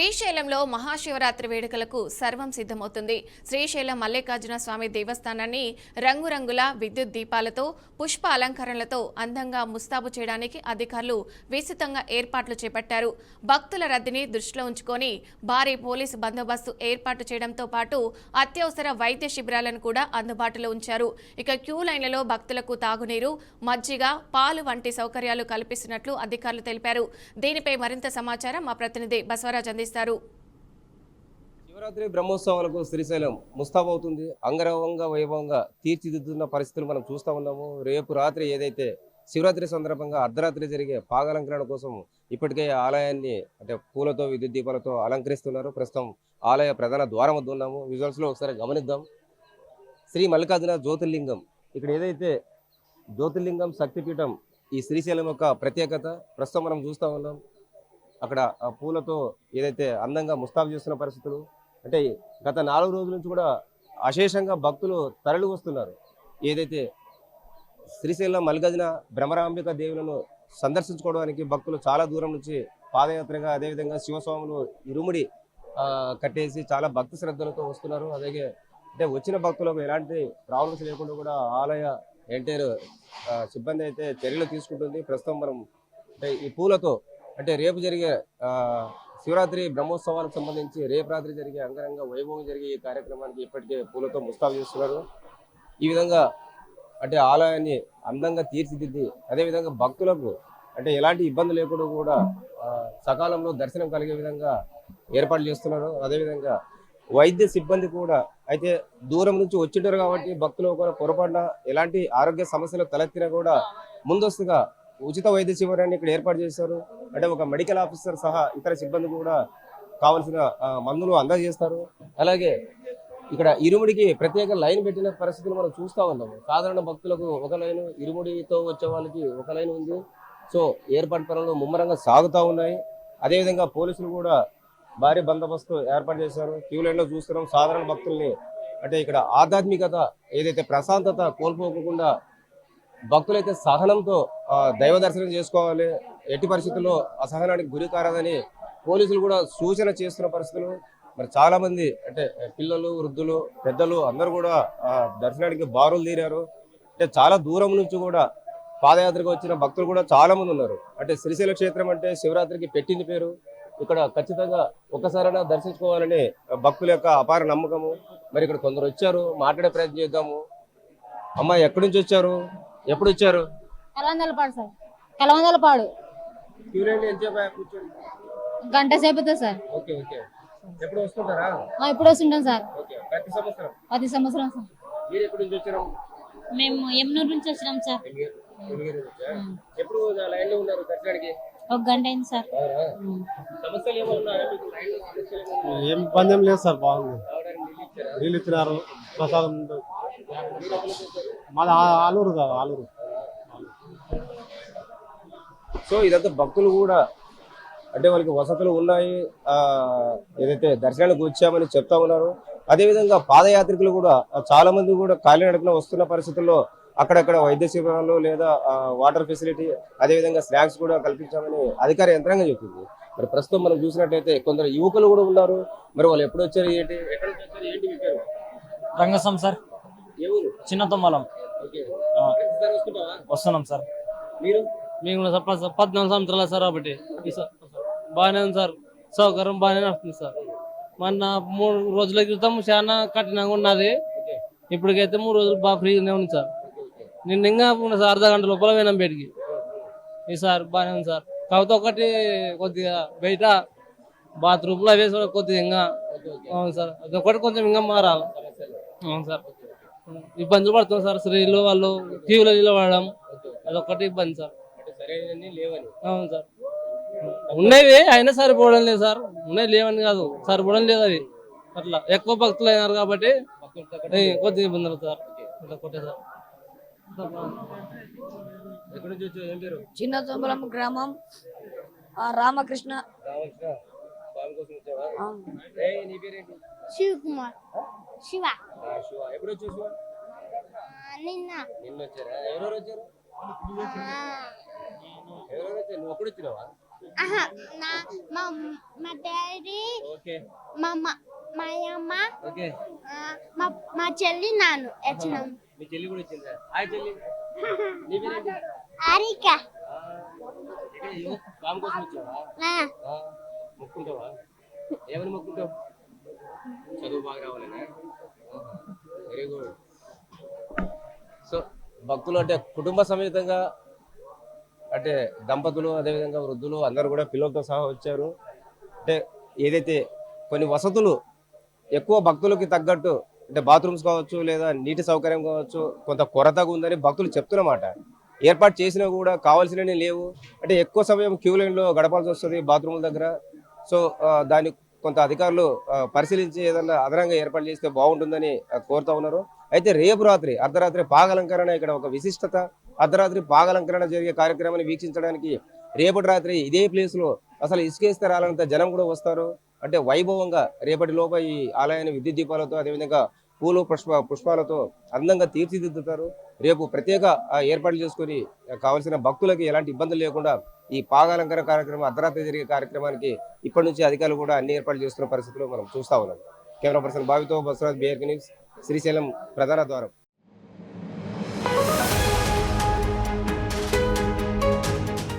శ్రీశైలంలో మహాశివరాత్రి వేడుకలకు సర్వం సిద్ధమవుతుంది. శ్రీశైలం మల్లికార్జున స్వామి దేవస్థానాన్ని రంగురంగుల విద్యుత్ దీపాలతో, పుష్ప అలంకరణలతో అందంగా ముస్తాబు చేయడానికి అధికారులు విస్తృతంగా ఏర్పాట్లు చేపట్టారు. భక్తుల రద్దీని దృష్టిలో ఉంచుకొని భారీ పోలీసు బందోబస్తు ఏర్పాటు చేయడంతో పాటు అత్యవసర వైద్య శిబిరాలను కూడా అందుబాటులో ఉంచారు. ఇక క్యూ లైన్లలో భక్తులకు తాగునీరు, మజ్జిగ, పాలు వంటి సౌకర్యాలు కల్పిస్తున్నట్లు అధికారులు తెలిపారు. దీనిపై మరింత సమాచారం మా ప్రతినిధి బసవరాజ్ అందిస్తారు. శివరాత్రి బ్రహ్మోత్సవాలకు శ్రీశైలం ముస్తాబవుతుంది. అంగరంగ వైభవంగా తీర్చిదిద్దుతున్న పరిస్థితులు మనం చూస్తూ ఉన్నాము. రేపు రాత్రి ఏదైతే శివరాత్రి సందర్భంగా అర్ధరాత్రి జరిగే పాగాలంకరణ కోసం ఇప్పటికే ఆలయాన్ని అంటే పూలతో విద్యుత్ దీపాలతో అలంకరిస్తున్నారు. ప్రస్తుతం ఆలయ ప్రధాన ద్వారం వద్ద ఉన్నాము. విజువల్స్లో ఒకసారి గమనిద్దాం. శ్రీ మల్లికార్జున జ్యోతిర్లింగం, ఇక్కడ ఏదైతే జ్యోతిర్లింగం శక్తిపీఠం ఈ శ్రీశైలం యొక్క ప్రత్యేకత ప్రస్తుతం మనం చూస్తూ ఉన్నాం. అక్కడ పూలతో ఏదైతే అందంగా ముస్తాబు చేస్తున్న పరిస్థితులు, అంటే గత 4 రోజుల నుంచి కూడా అశేషంగా భక్తులు తరలి వస్తున్నారు. ఏదైతే శ్రీశైలం మల్లికార్జున భ్రమరాంబిక దేవులను సందర్శించుకోవడానికి భక్తులు చాలా దూరం నుంచి పాదయాత్రగా, అదేవిధంగా శివస్వాములు ఇరుముడి కట్టేసి చాలా భక్తి శ్రద్ధలతో వస్తున్నారు. అలాగే అంటే వచ్చిన భక్తులకు ఎలాంటి ప్రాబ్లమ్స్ లేకుండా కూడా ఆలయ ఎంటైర్ సిబ్బంది అయితే చర్యలు తీసుకుంటుంది. ప్రస్తుతం మనం అంటే ఈ పూలతో అంటే రేపు జరిగే శివరాత్రి బ్రహ్మోత్సవాలకు సంబంధించి రేపు రాత్రి జరిగే అంగరంగ వైభవం జరిగే ఈ కార్యక్రమానికి ఇప్పటికే పూలతో ముస్తాబు చేస్తున్నారు. ఈ విధంగా అంటే ఆలయాన్ని అందంగా తీర్చిదిద్ది అదేవిధంగా భక్తులకు అంటే ఎలాంటి ఇబ్బంది లేకుండా కూడా సకాలంలో దర్శనం కలిగే విధంగా ఏర్పాటు చేస్తున్నారు. అదేవిధంగా వైద్య సిబ్బంది కూడా అయితే దూరం నుంచి వచ్చింటారు కాబట్టి భక్తులు కూడా పొరపాటున ఎలాంటి ఆరోగ్య సమస్యలు తలెత్తినా కూడా ముందస్తుగా ఉచిత వైద్య శిబిరాన్ని ఇక్కడ ఏర్పాటు చేశారు. అంటే ఒక మెడికల్ ఆఫీసర్ సహా ఇతర సిబ్బంది కూడా కావలసిన మందులు అందజేస్తారు. అలాగే ఇక్కడ ఇరుముడికి ప్రత్యేక లైన్ పెట్టిన పరిస్థితులు మనం చూస్తూ ఉన్నాము. సాధారణ భక్తులకు ఒక లైన్, ఇరుముడితో వచ్చే వాళ్ళకి ఒక లైన్ ఉంది. సో ఏర్పాటు పనులు ముమ్మరంగా సాగుతూ ఉన్నాయి. అదేవిధంగా పోలీసులు కూడా భారీ బందోబస్తు ఏర్పాటు చేశారు. క్యూ లైన్లో చూస్తున్నాం సాధారణ భక్తుల్ని. అంటే ఇక్కడ ఆధ్యాత్మికత ఏదైతే ప్రశాంతత కోల్పోకుండా భక్తులైతే సహనంతో దైవ దర్శనం చేసుకోవాలి, ఎట్టి పరిస్థితుల్లో అసహనానికి గురి కారాదని పోలీసులు కూడా సూచన చేస్తున్న పరిస్థితులు. మరి చాలా మంది అంటే పిల్లలు, వృద్ధులు, పెద్దలు అందరూ కూడా దర్శనానికి బారులు తీరారు. అంటే చాలా దూరం నుంచి కూడా పాదయాత్రకు వచ్చిన భక్తులు కూడా చాలా మంది ఉన్నారు. అంటే శ్రీశైల క్షేత్రం అంటే శివరాత్రికి పెట్టింది పేరు. ఇక్కడ ఖచ్చితంగా ఒక్కసారైనా దర్శించుకోవాలని భక్తుల యొక్క అపార నమ్మకము. మరి ఇక్కడ కొందరు వచ్చారు, మాట్లాడే ప్రయత్నం చేద్దాము. అమ్మా, ఎక్కడి నుంచి వచ్చారు, ఎప్పుడు వచ్చారు? కలవందలపాడు సార్. కలవందలపాడు గంట సేపు సార్. ఎప్పుడు వస్తుంటారా? ఇప్పుడు వస్తుంటాం సార్. ప్రతి సంవత్సరం సార్. మీరు ఎక్కడి నుంచి వచ్చారు? మేము యమునూరు నుంచి వచ్చినాం సార్. ఎప్పుడు లైన్ లో ఉన్నారు దర్శనానికి? 1 గంట అయింది సార్. సమస్యలు ఏమన్నా? ఏం ఇబ్బంది ఏం లేదు సార్, బాగుంది. నీళ్ళు ఇచ్చినారు, ప్రసాదం. మాది ఆలూరు కాదు, ఆలూరు. సో ఇదంతా భక్తులు కూడా అంటే వాళ్ళకి వసతులు ఉన్నాయి, ఏదైతే దర్శనానికి వచ్చామని చెప్తా ఉన్నారు. అదేవిధంగా పాదయాత్రికులు కూడా చాలా మంది కూడా కాలినడకన వస్తున్న పరిస్థితుల్లో అక్కడక్కడ వైద్య శిబిరాలు లేదా వాటర్ ఫెసిలిటీ, అదేవిధంగా స్నాక్స్ కూడా కల్పించామని అధికార యంత్రాంగం చెప్పింది. మరి ప్రస్తుతం మనం చూసినట్లయితే కొందరు యువకులు కూడా ఉన్నారు. మరి వాళ్ళు ఎప్పుడు వచ్చారు, ఏంటి, ఎక్కడ నుంచి వచ్చారు, ఏంటి విషయాలు? రంగసం సార్, చిన్న తొమ్మలం. వస్తున్నాం సార్. మీరు? మేము 14 సంవత్సరాల సార్. కాబట్టి బాగానే ఉంది సార్, సౌకర్యం బాగానే వస్తుంది సార్. మొన్న 3 రోజుల క్రితం చాలా కఠినంగా ఉన్నది, ఇప్పటికైతే 3 రోజులు బాగా ఫ్రీగానే ఉంది సార్. నిన్న ఇంకా సార్ అర్ధ గంట లోపల పోయినాం బయటికి. ఈసారి బాగానే ఉంది సార్. కాకపోతే ఒకటి కొద్దిగా బయట బాత్రూమ్లో వేసి కొద్దిగా ఇంకా అవును సార్, అదొకటి కొంచెం ఇంకా మారాలి. అవును సార్, ఇబ్బందులు పడుతుంది సార్. స్త్రీలు వాళ్ళు క్యూలో నిలబడడం అదొకటి ఇబ్బంది సార్. అవును సార్, ఉండేవి అయినా సరిపోవడం లేదు సార్. ఉన్నాయి లేవని కాదు, సరిపోవడం లేదు. అవి అట్లా ఎక్కువ భక్తులు అయినారు కాబట్టి కొద్దిగా ఇబ్బందులు సార్. అదొకటే సార్. చిన్న తొంబలం గ్రామం, రామకృష్ణ. శివకుమార్. శివ. ఎప్పుడు వచ్చారు? నిన్న వచ్చారా? ఎవరెవరు వచ్చారు? నువ్వు ఎప్పుడు వచ్చినావా? ఆహా, మా మా డాడీ ఓకే మా మా అమ్మ ఓకే. మా చెల్లి నాను వచ్చినాం. మీ చెల్లి కూడా వచ్చిందా? హాయ్ చెల్లి. నీ పేరేంటి? హారిక. ఇక్కడ ఇగో స్వామి కోసం వచ్చావా? మొక్కుంటావా? ఏమని మొక్కుంటావు? చదువు బాగా రావాలనా? Very good. సో భక్తులు అంటే కుటుంబ సమేతంగా అంటే దంపతులు అదేవిధంగా వృద్ధులు అందరూ కూడా పిల్లలతో సహా వచ్చారు. అంటే ఏదైతే కొన్ని వసతులు ఎక్కువ భక్తులకి తగ్గట్టు అంటే బాత్రూమ్స్ కావచ్చు లేదా నీటి సౌకర్యం కావచ్చు కొంత కొరతగా ఉందని భక్తులు చెప్తున్నమాట. ఏర్పాటు చేసినా కూడా కావాల్సినవి లేవు. అంటే ఎక్కువ సమయం క్యూ లైన్లో గడపాల్సి వస్తుంది బాత్రూముల దగ్గర. సో దాన్ని కొంత అధికారులు పరిశీలించి ఏదన్నా అదనంగా ఏర్పాటు చేస్తే బాగుంటుందని కోరుతా ఉన్నారు. అయితే రేపు రాత్రి అర్ధరాత్రి పాగలంకరణ ఇక్కడ ఒక విశిష్టత. అర్ధరాత్రి పాగలంకరణ జరిగే కార్యక్రమాన్ని వీక్షించడానికి రేపటి రాత్రి ఇదే ప్లేస్ లో అసలు ఇసుకేస్తే రాలంత జనం కూడా వస్తారు. అంటే వైభవంగా రేపటి లోప ఈ ఆలయాన్ని విద్యుత్ దీపాలతో అదేవిధంగా పూలు పుష్పాలతో అందంగా తీర్చిదిద్దుతారు. రేపు ప్రత్యేక ఏర్పాట్లు చేసుకుని కావలసిన భక్తులకి ఎలాంటి ఇబ్బందులు లేకుండా ఈ పాగాలంకరణ కార్యక్రమం అర్ధరాత్రి జరిగే కార్యక్రమానికి ఇప్పటి నుంచి అధికారులు కూడా అన్ని ఏర్పాట్లు చేస్తున్న పరిస్థితులు మనం చూస్తా ఉన్నాం. కెమెరా పర్సన్ బావితో బసవరాజ్, BRK న్యూస్, శ్రీశైలం ప్రధాన ద్వారం.